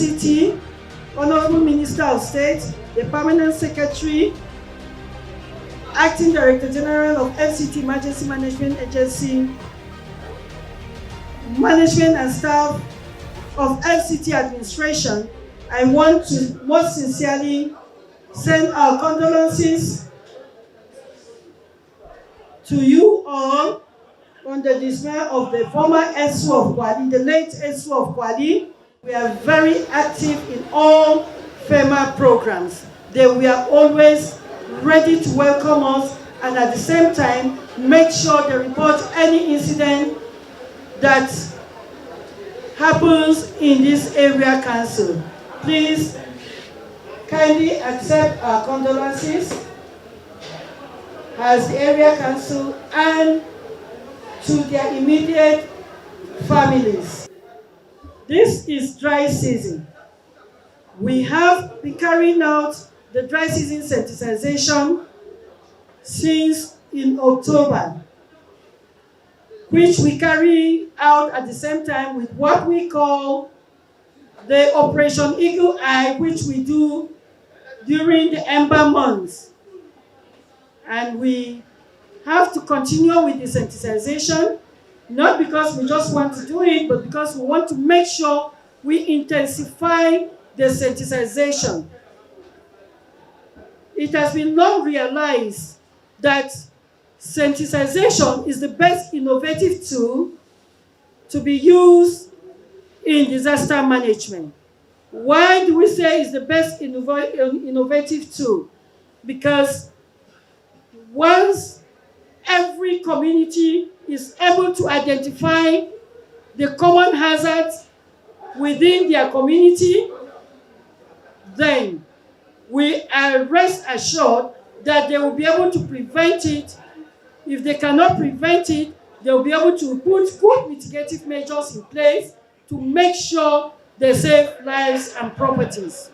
FCT, Honorable Minister of State, the Permanent Secretary, Acting Director General of FCT Emergency Management Agency, management and staff of FCT administration, I want to most sincerely send our condolences to you all on the dismay of the former SU of Kwali, the late SU of Kwali. We are very active in all FEMA programs. They were always ready to welcome us, and at the same time make sure they report any incident that happens in this area council. Please kindly accept our condolences as the area council and to their immediate families. This is dry season. We have been carrying out the dry season sensitization since in October, which we carry out at the same time with what we call the Operation Eagle Eye, which we do during the Ember months. And we have to continue with the sensitization, not because we just want to do it, but because we want to make sure we intensify the sensitization. It has been long realized that sensitization is the best innovative tool to be used in disaster management. Why do we say it's the best innovative tool? Because once every community is able to identify the common hazards within their community, then we are rest assured that they will be able to prevent it. If they cannot prevent it, they will be able to put good mitigative measures in place to make sure they save lives and properties.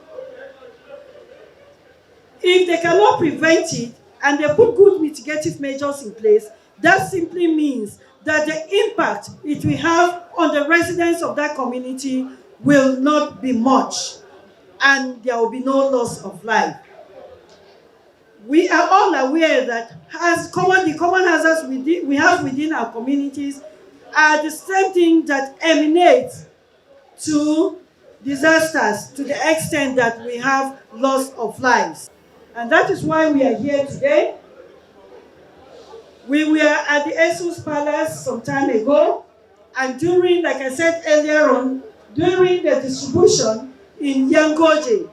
If they cannot prevent it and they put good mitigative measures in place, that simply means that the impact it will have on the residents of that community will not be much, and there will be no loss of life. We are all aware that the common hazards we have within our communities are the same thing that emanate to disasters to the extent that we have loss of lives. And that is why we are here today. We were at the ESU's Palace some time ago, and during, like I said earlier on, during the distribution in Yangoje,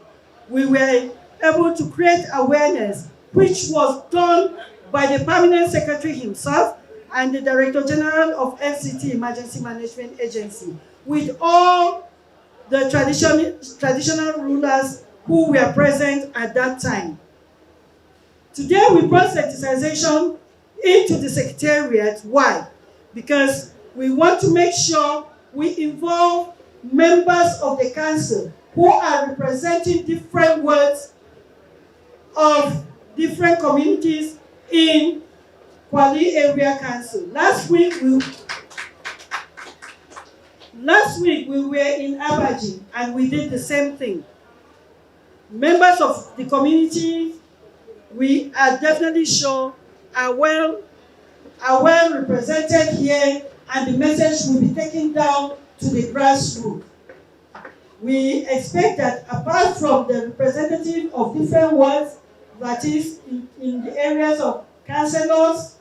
we were able to create awareness, which was done by the Permanent Secretary himself and the Director General of FCT Emergency Management Agency, with all the traditional rulers who were present at that time. Today we brought sensitization into the Secretariat. Why? Because we want to make sure we involve members of the council who are representing different wards of different communities in Kwali Area Council. Last week we were in Abuja and we did the same thing. Members of the community, we are definitely sure are well represented here, and the message will be taken down to the grassroots. We expect that apart from the representative of different wards, that is in the areas of councillors,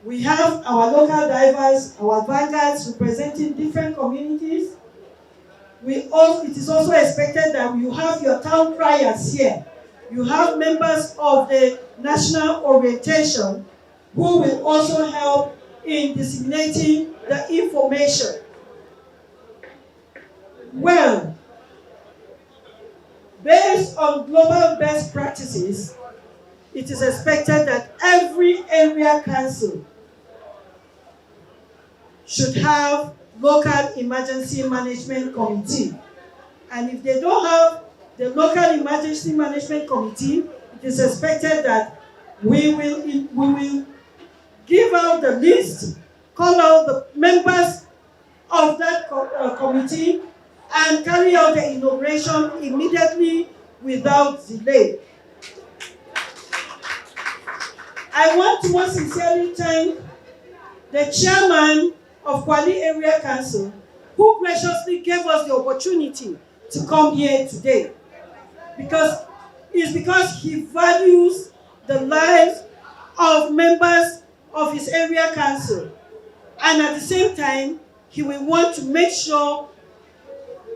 we have our local divers, our vanguards representing different communities. It is also expected that you have your town criers here. You have members of the national orientation who will also help in disseminating the information. Well, based on global best practices, it is expected that every area council should have local emergency management committee. And if they don't have the local emergency management committee, it is expected that we will give out the list, call out the members of that committee, and carry out the inauguration immediately without delay. I want to most sincerely thank the chairman of Kwali Area Council, who graciously gave us the opportunity to come here today. Because he values the lives of members of his area council, and at the same time he will want to make sure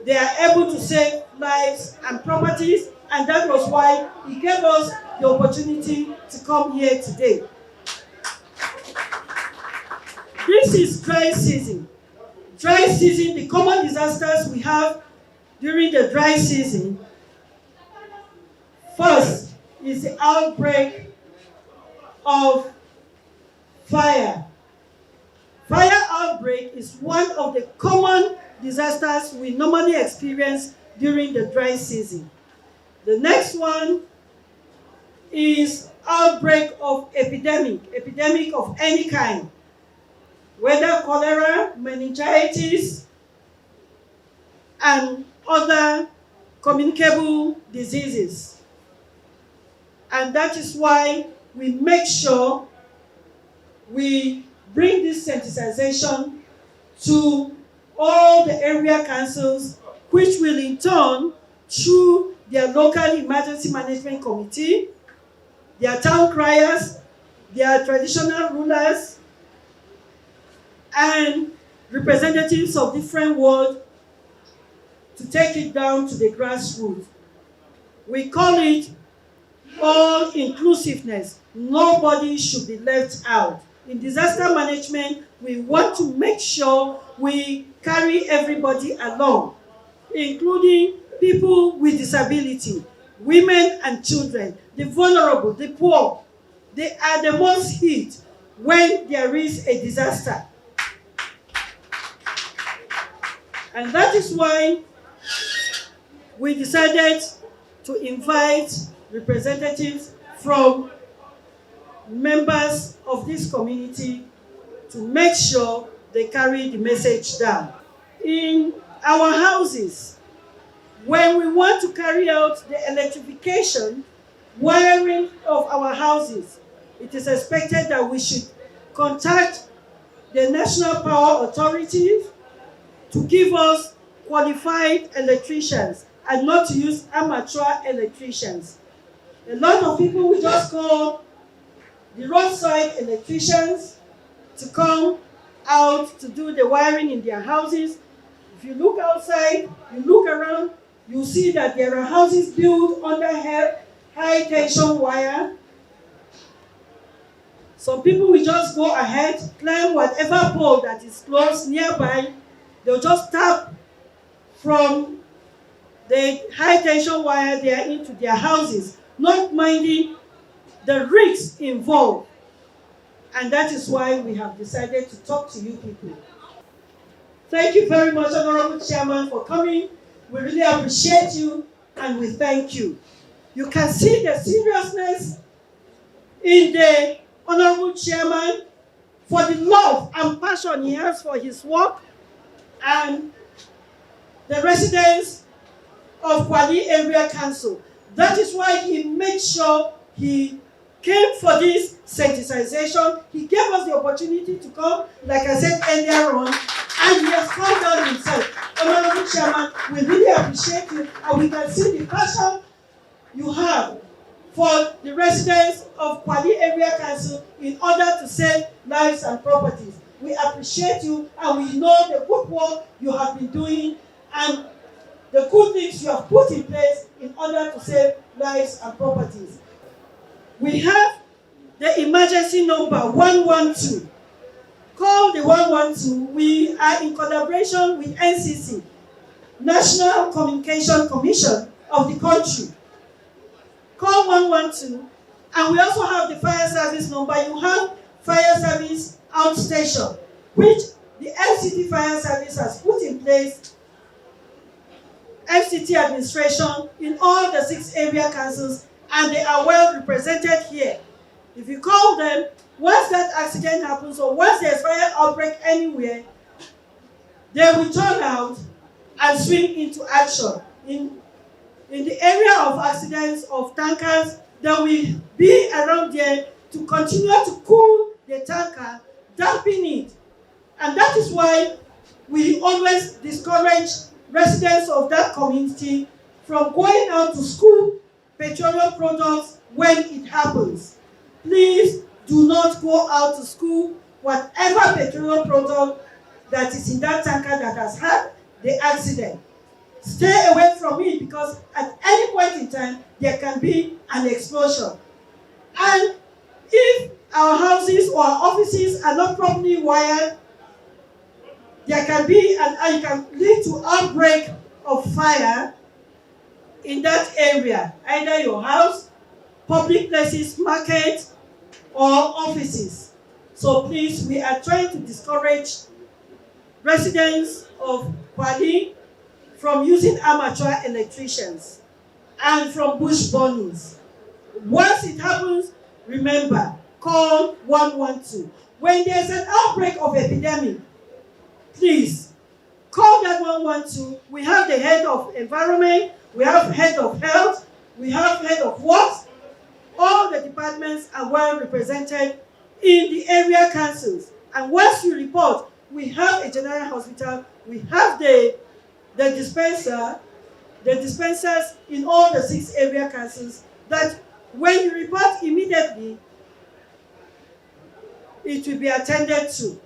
they are able to save lives and properties, and that was why he gave us the opportunity to come here today. This is dry season. Dry season, the common disasters we have during the dry season. First is the outbreak of fire. Fire outbreak is one of the common disasters we normally experience during the dry season. The next one is outbreak of epidemic of any kind, whether cholera, meningitis, and other communicable diseases. And that is why we make sure we bring this sensitization to all the area councils, which will in turn, through their local emergency management committee, their town criers, their traditional rulers, and representatives of different wards, to take it down to the grassroots. We call it all inclusiveness. Nobody should be left out. In disaster management, we want to make sure we carry everybody along, including people with disability, women and children, the vulnerable, the poor. They are the most hit when there is a disaster. And that is why we decided to invite representatives from members of this community to make sure they carry the message down. In our houses, when we want to carry out the electrification, wiring of our houses, it is expected that we should contact the National Power Authority to give us qualified electricians and not to use amateur electricians. A lot of people will just call the roadside electricians to come out to do the wiring in their houses. If you look outside, you look around, you see that there are houses built under high tension wire. Some people will just go ahead, climb whatever pole that is close nearby. They'll just tap from the high tension wire there into their houses, not minding the risks involved. And that is why we have decided to talk to you people. Thank you very much, Honorable Chairman, for coming. We really appreciate you and we thank you. You can see the seriousness in the Honorable Chairman for the love and passion he has for his work, and the residents of Kwali Area Council. That is why he made sure he came for this sensitization. He gave us the opportunity to come, like I said earlier on, and he has come down himself. Honorable Chairman, we really appreciate you, and we can see the passion you have for the residents of Kwali Area Council in order to save lives and properties. We appreciate you, and we know the good work you have been doing and the good things you have put in place in order to save lives and properties. We have the emergency number 112. Call the 112. We are in collaboration with NCC, National Communication Commission of the country. Call 112. And we also have the fire service number. You have fire service outstation, which the FCT fire service has put in place. FCT administration in all the 6 area councils, and they are well represented here. If you call them, once that accident happens or once there's fire outbreak anywhere, they will turn out and swing into action. In the area of accidents of tankers, that will be around there to continue to cool the tanker, dampen it. And that is why we always discourage residents of that community from going out to school petroleum products when it happens. Please do not go out to school whatever petroleum product that is in that tanker that has had the accident. Stay away from it, because at any point in time there can be an explosion. And if our houses or our offices are not properly wired, there can be it can lead to outbreak of fire in that area, either your house, public places, markets, or offices. So please, we are trying to discourage residents of Kwali from using amateur electricians and from bush burnings. Once it happens, remember, call 112. When there's an outbreak of epidemic, please call that 112. We have the head of environment, we have head of health, we have head of works. All the departments are well represented in the area councils. And once you report, we have a general hospital, we have the dispensers in all the 6 area councils, that when you report immediately, it will be attended to.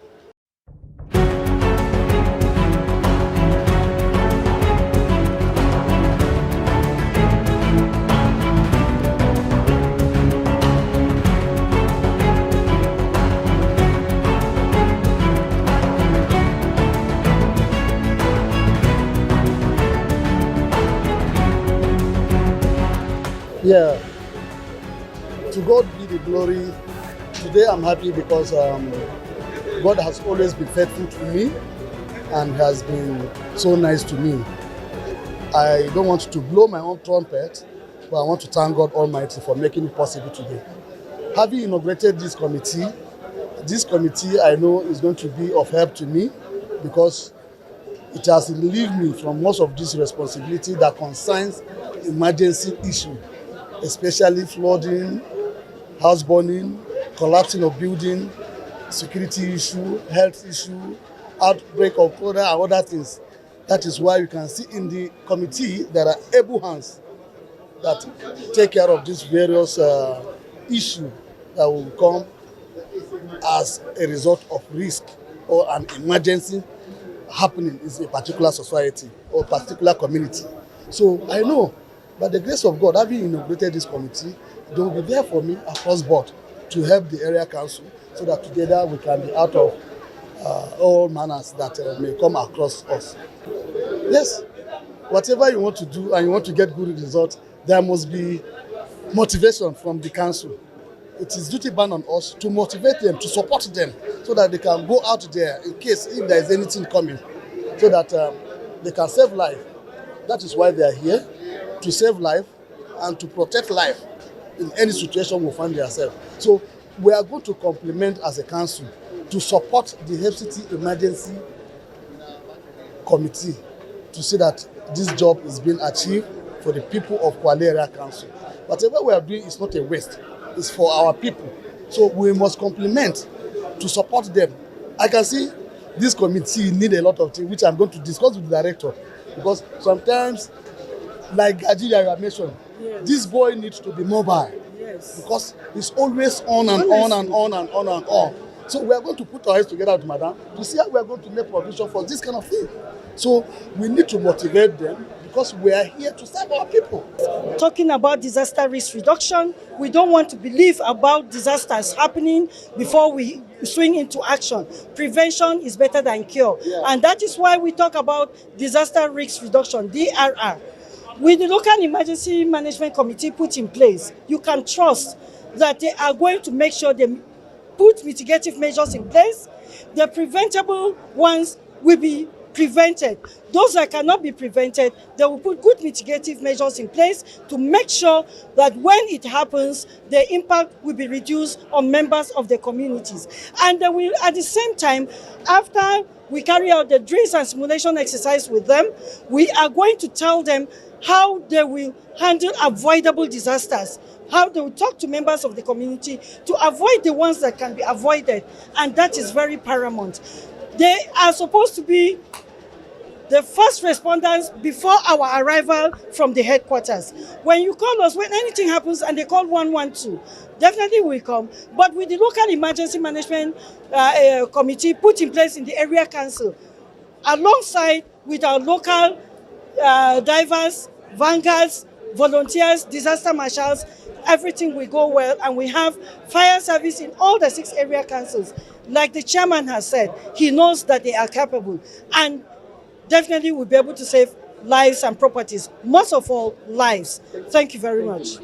Yeah, to God be the glory. Today I'm happy because God has always been faithful to me and has been so nice to me. I don't want to blow my own trumpet, but I want to thank God Almighty for making it possible today. Having inaugurated this committee I know is going to be of help to me, because it has relieved me from most of this responsibility that concerns emergency issue, especially flooding, house burning, collapsing of building, security issue, health issue, outbreak of cholera and other things. That is why you can see in the committee there are able hands that take care of these various issues that will come as a result of risk or an emergency happening in a particular society or particular community. So I know, by the grace of God, having inaugurated this committee, they will be there for me across board to help the area council, so that together we can be out of all manners that may come across us. Yes, whatever you want to do and you want to get good results, there must be motivation from the council. It is duty bound on us to motivate them, to support them, so that they can go out there in case if there is anything coming, so that they can save life. That is why they are here, to save life and to protect life in any situation we find ourselves. So we are going to complement as a council to support the FCT Emergency Committee to see that this job is being achieved for the people of Kwali Area Council. Whatever we are doing is not a waste, it's for our people. So we must complement to support them. I can see this committee need a lot of things, which I'm going to discuss with the director, because sometimes, like Gajiya, you have mentioned, yes, this boy needs to be mobile. Yes. Because he's always on and on and on and on and on. So we are going to put our heads together with Madam to see how we are going to make provision for this kind of thing. So we need to motivate them, because we are here to serve our people. Talking about disaster risk reduction, we don't want to believe about disasters happening before we swing into action. Prevention is better than cure. Yeah. And that is why we talk about disaster risk reduction, DRR. With the local emergency management committee put in place, you can trust that they are going to make sure they put mitigative measures in place. The preventable ones will be prevented. Those that cannot be prevented, they will put good mitigative measures in place to make sure that when it happens, the impact will be reduced on members of the communities. And they will, at the same time, after we carry out the drills and simulation exercise with them, we are going to tell them how they will handle avoidable disasters, how they will talk to members of the community to avoid the ones that can be avoided. And that is very paramount. They are supposed to be the first responders before our arrival from the headquarters. When you call us, when anything happens and they call 112, definitely we come. But with the local emergency management committee put in place in the area council, alongside with our local divers, vanguards, volunteers, disaster marshals, everything will go well, and we have fire service in all the 6 area councils. Like the chairman has said, he knows that they are capable, and definitely we'll be able to save lives and properties, most of all lives. Thank you very much.